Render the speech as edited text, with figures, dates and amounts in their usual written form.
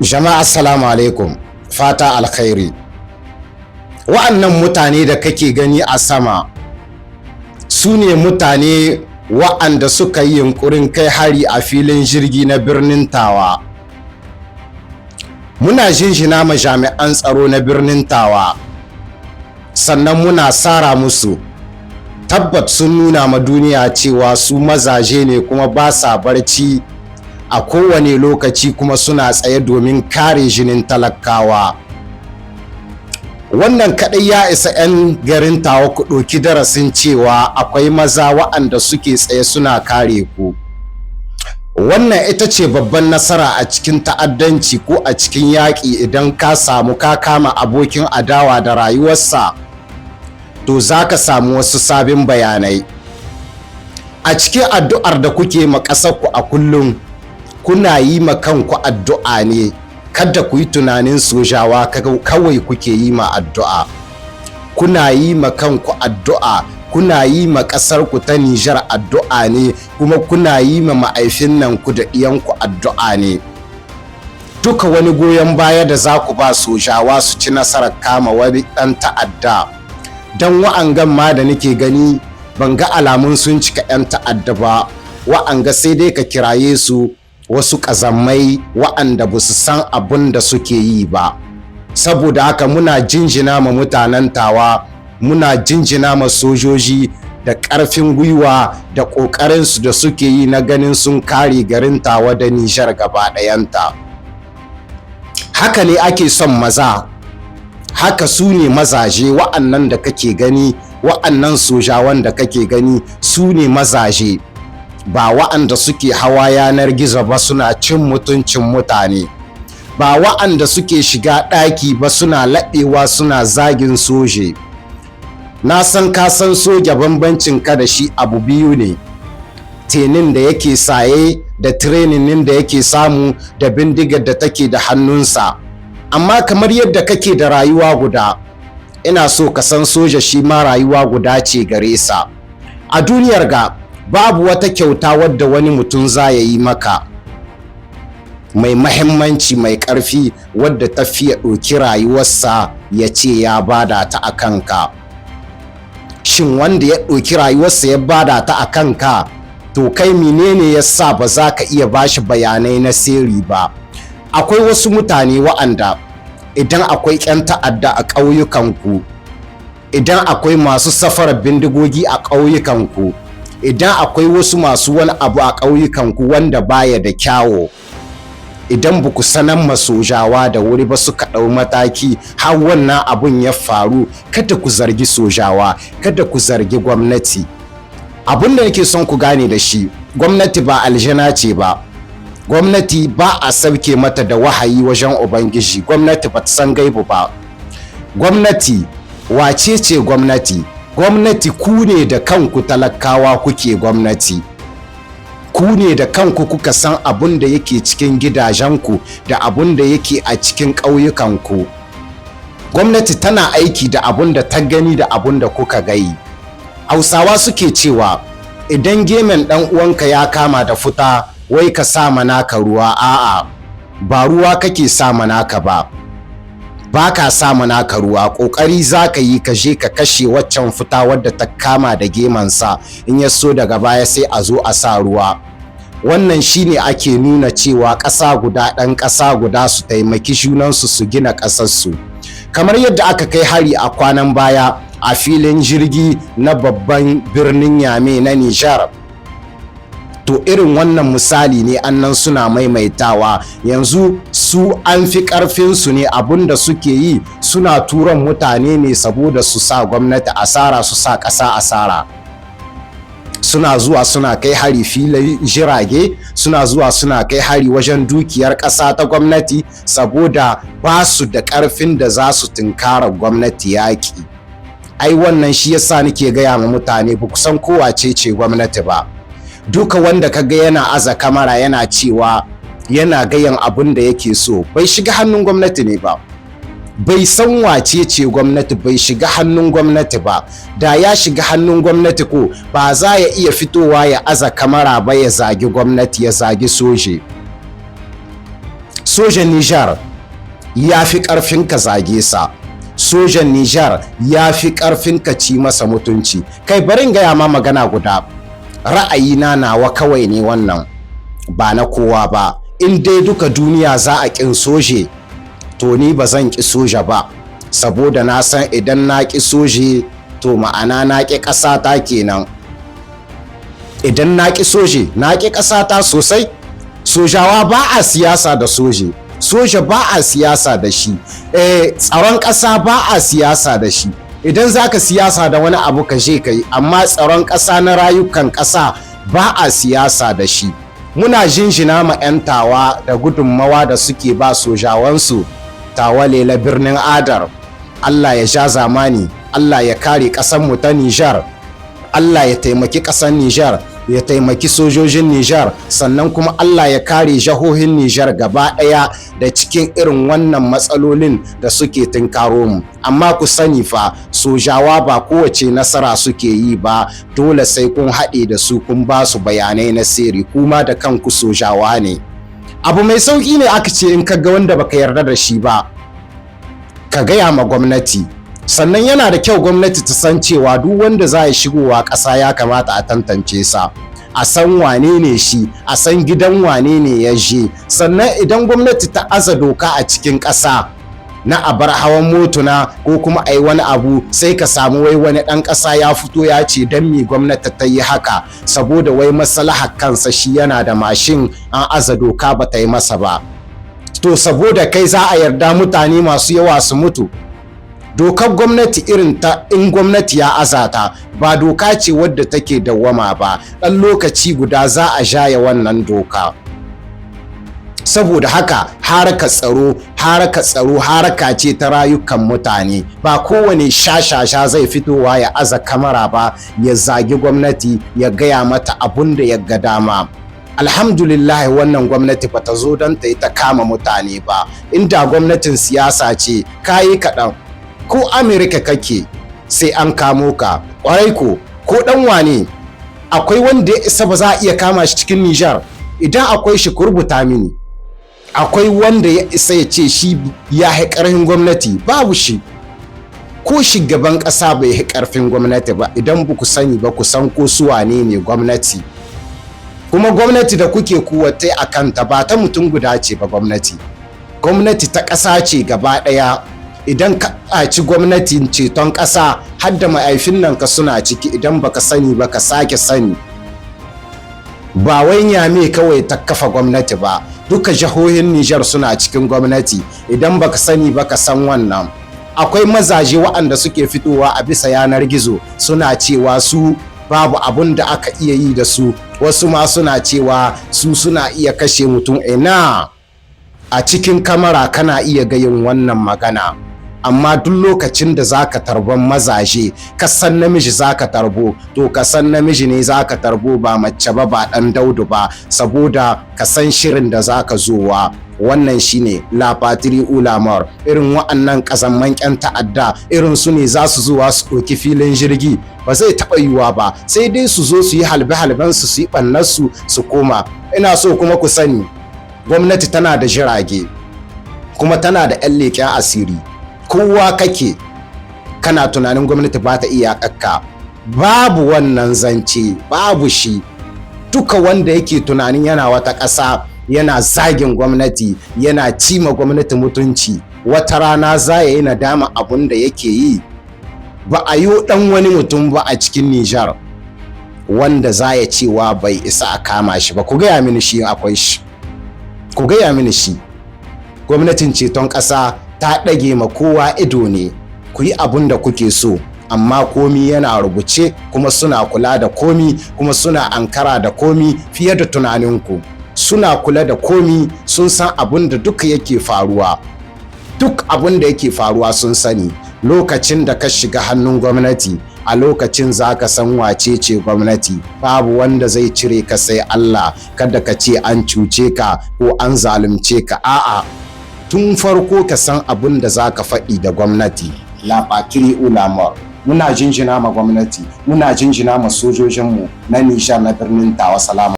Jama'a assalamu alaikum, fata alkhairi. Wa'annan mutane da kake gani a sama su ne mutane wa'anda suka yi yunkurin kai hari a filin jirgi na birnin Tawa. Muna jinjina ma jami'an tsaro na birnin Tawa, sannan muna sara musu. Tabbat sun nuna ma duniya cewa su mazaje ne kuma ba sa barci a kowane lokaci, kuma suna tsaye domin kare jinin talakawa. Wannan kaɗai ya isa 'yan garin Tawa ku ɗauki darasin cewa akwai maza waɗanda suke tsaye suna kare ku. Wannan ita ce babban nasara a cikin ta'addanci ko a cikin yaƙi. Idan ka samu ka kama abokin adawa da rayuwarsa, to za ka samu wasu sabin bayanai. A cikin addu'ar da kuke ma ƙasarku a kullum, kuna yi ma kanku addu'a ne. Kada ku yi tunanin sojawa kawai kuke yi ma addu'a. Kuna yi ma kanku addu'a, kuna yi ma ƙasarku ta Nijar addu'a ne, kuma kuna yi ma ma'aifin nan ku da iyanku addu'a ne. Duka wani goyon baya da za ku ba sojawa su ci nasarar kama wani ɗan ta'adda. Don wa'angan ma da nake gani ban ga alamun sun cika 'yan ta'adda ba. Wa'anga sai dai ka kiraye su wasu ƙazammai wa'anda ba su san abin da suke yi ba. Saboda haka muna jinjina ma mutanen Tawa, muna jinjina ma sojoji da ƙarfin gwiwa da ƙoƙarinsu da suke yi na ganin sun kare garin Tawa da Nijar gaba ɗayanta. Haka ne ake son maza, haka su ne mazaje. Wa'annan da kake gani, wa'annan sojawan da kake gani su ne mazaje, ba wa'anda suke hawa yanar gizo ba suna cin mutuncin mutane, ba wa'anda suke shiga ɗaki ba suna laɓewa suna zagin soje. Na san ka san soja, bambancin ka da shi abu biyu ne: tenin da yake saye da tirenin da yake samu da bindigar da take da hannunsa. Amma kamar yadda kake da rayuwa guda, ina so ka san soja shi ma rayuwa guda ce gare sa. A duniyar ga babu wata kyauta wadda wani mutum za ya yi maka mai mahimmanci, mai ƙarfi, wadda ta fiye ɗauki rayuwarsa ya ce ya bada ta a kanka. Shin wanda ya ɗauki rayuwarsa ya bada ta a kanka, to kai menene ya sa ba za ka iya bashi bayanai na sirri ba? Akwai wasu mutane wa'anda idan akwai 'yan ta'adda a ƙauyukanku, idan akwai masu safarar bindigogi a ƙauyukanku, idan akwai wasu masu wani abu a ƙauyukanku wanda baya da kyawo, idan ba ku sanan sojawa da wuri ba suka ɗau mataki har wannan abun ya faru, kada ku zargi sojawa, kada ku zargi gwamnati. Abin da nake son ku gane da shi, gwamnati ba aljana ce ba. Gwamnati ba a sauke mata da wahayi wajen Ubangiji. Gwamnati ba ta san gaibu ba. Gwamnati wace ce gwamnati? Gwamnati ku ne da kanku talakawa kuke gwamnati. Ku ne da kanku kuka san abun da yake cikin gidajenku da abun da yake a cikin ƙauyukanku. Gwamnati tana aiki da abun da ta gani da abun da kuka gai. Hausawa suke cewa idan gemen ɗan uwanka ya kama da futa, wai ka sa naka ruwa. A'a, ba ruwa kake sa naka ba. Ba ka sa naka ruwa, ƙoƙari za ka yi ka je ka kashe waccan futa wadda ta kama da gemansa. In ya so daga baya sai a zo a sa ruwa. Wannan shine ake nuna cewa ƙasa guda, ɗan ƙasa guda su taimaki junansu su gina ƙasarsu. Kamar yadda aka kai hari a kwanan baya a filin jirgi na babban birnin Yame na Nijar. To irin wannan misali ne annan suna maimaitawa. Yanzu su an fi ƙarfinsu ne, abinda suke yi suna turan mutane ne saboda su sa gwamnati asara, su sa ƙasa asara. Suna zuwa suna kai hari filin jirage, suna zuwa suna kai hari wajen dukiyar ƙasa ta gwamnati, saboda ba su da ƙarfin da za su tunkara gwamnati yaƙi. Ai wannan shi yasa nake gaya ma mutane, ba ku san kowace ce gwamnati ba. Duka wanda kaga yana aza kamara yana cewa yana gayan abin da yake so, bai shiga hannun gwamnati ne ba. Bai san wace ce gwamnati, bai shiga hannun gwamnati ba. Da ya shiga hannun gwamnati ko ba za ya iya fitowa ya aza kamara ba ya zagi gwamnati, ya zagi soje. sojan Nijar ya fi ƙarfin ka zage sa, sojan Nijar ya fi ƙarfin ka ci masa mutunci. Kai barin gaya ma magana guda, ra'ayina nawa kawai ne wannan, ba na kowa ba. In dai duka duniya za a ƙin soje, to ni ba zan ƙi soja ba, saboda na san idan na ƙi soje to ma'ana na ƙi ƙasata kenan. Idan na ƙi soje na ƙi ƙasata sosai. Sojawa ba a siyasa da soje, soja ba a siyasa da shi, tsaron ƙasa ba a siyasa da shi. Idan za ka siyasa da wani abu ka je ka yi, amma tsaron ƙasa na rayukan ƙasa ba a siyasa da shi. Muna jinjina ma 'yan tawa da gudunmawa da suke ba sojawansu. Tawa lela birnin adar, Allah ya ja zamani, Allah ya kare ƙasanmu ta Nijar, Allah ya taimaki ƙasar Nijar, ya taimaki sojojin Nijar, sannan kuma Allah ya kare jihohin Nijar gaba ɗaya da cikin irin wannan matsalolin da suke tunkaro mu. Amma ku sani fa, sojawa ba kowace nasara suke yi ba, dole sai kun haɗe da su kun ba su bayanai na sirri, kuma da kanku sojawa ne. Abu mai sauƙi ne aka ce in ka ga wanda baka yarda da shi ba, ka gaya ma gwamnati. Sannan yana da kyau gwamnati ta san cewa duk wanda za ya shigowa ƙasa ya kamata a tantance sa, a san wane ne shi, a san gidan wane ne ya je. Sannan idan gwamnati ta aza doka a cikin ƙasa na a bar hawan motuna ko kuma a yi wani abu, sai ka samu wai wani ɗan ƙasa ya fito ya ce don me gwamnati ta yi haka, saboda wai maslahar kansa shi yana da mashin an aza doka ba ta yi masa ba. To saboda kai za a yarda mutane masu yawa su mutu? Dokar gwamnati irin ta in gwamnati ya azata ba doka ce wadda take dawwama ba, ɗan lokaci guda za a jaye wannan doka. Saboda haka haraka tsaro haraka ce ta rayukan mutane, ba kowane shashasha zai fitowa ya aza kamara ba ya zagi gwamnati ya gaya mata abun da ya ga dama. Alhamdulillah wannan gwamnati ba ta zo don ta yi ta kama mutane ba. Inda gwamnatin siyasa ce kayi kaɗan, ko Amerika kake sai an kamo ka, ƙwarai ko ɗan wane akwai wanda ya isa ba za a iya kama shi cikin Nijar? Idan akwai shi ku rubuta mini. Akwai wanda ya isa ya ce shi ya yi ƙarfin gwamnati? Babu shi. Ko shugaban ƙasa bai yi ƙarfin gwamnati ba. Idan ba ku sani ba, ku san ko su wane ne gwamnati. Kuma gwamnati da kuke kuwatai a kanta ba ta mutum guda ce ba, gwamnati ta ƙasa ce gaba ɗaya. Idan ka ci gwamnatin ceton ƙasa, har da ma'aifin nan ka suna ciki. Idan baka sani ba ka sake sani. Ba wai Nyame kawai ta kafa gwamnati ba, duka jihohin Nijar suna cikin gwamnati. Idan baka sani ba ka san wannan. Akwai mazaje waɗanda suke fitowa a bisa yanar gizo suna cewa su babu abun da aka iya yi da su, wasu ma suna cewa su suna iya kashe mutum. Ina a cikin kamara kana iya gayin wannan magana, amma duk lokacin da zaka tarban mazaje ka san namiji zaka tarbo, to ka san namiji ne zaka tarbo, ba mace ba, ba dan daudu ba, saboda ka san shirin da zaka zowa. Wannan shine la patrie ou la mort. Irin wa'annan kazamman ƴan ta'adda irin su ne za su zuwa su ɗauki filin jirgi, ba zai taɓa yiwuwa ba, sai dai su zo su yi halbe-halben su yi ɓannar su koma. Ina so kuma ku sani gwamnati tana da jirage kuma tana da 'yan leƙen asiri. Kowa kake kana tunanin gwamnati ba ta iya kakka, babu wannan zance, babu shi. Duka wanda yake tunanin yana wata ƙasa yana zagin gwamnati, yana cima gwamnati mutunci, wata rana za ya yi nadama abun da yake yi. Ba a yi ɗan wani mutum ba a cikin Nijar wanda za ya cewa bai isa a kama shi ba. Ku gaya mini shi akwai shi, ku gaya mini shi. Gwamnatin ceton ƙasa ta ɗage ma kowa ido ne, ku yi abun da kuke so, amma komi yana rubuce, kuma suna kula da komi, kuma suna ankara da komi fiye da tunaninku. Suna kula da komi, sun san abun da duka yake faruwa, duk abun da yake faruwa sun sani. Lokacin da ka shiga hannun gwamnati, a lokacin za ka san wace ce gwamnati. Babu wanda zai cire ka sai Allah. Kada ka ce an cuce ka ko an zalunce ka, a'a, tun farko ka san abin da za ka faɗi da gwamnati. La patrie ou la mort. Muna jinjina ma gwamnati, muna jinjina ma sojojinmu na Nijar na birnin Tawa. Salama.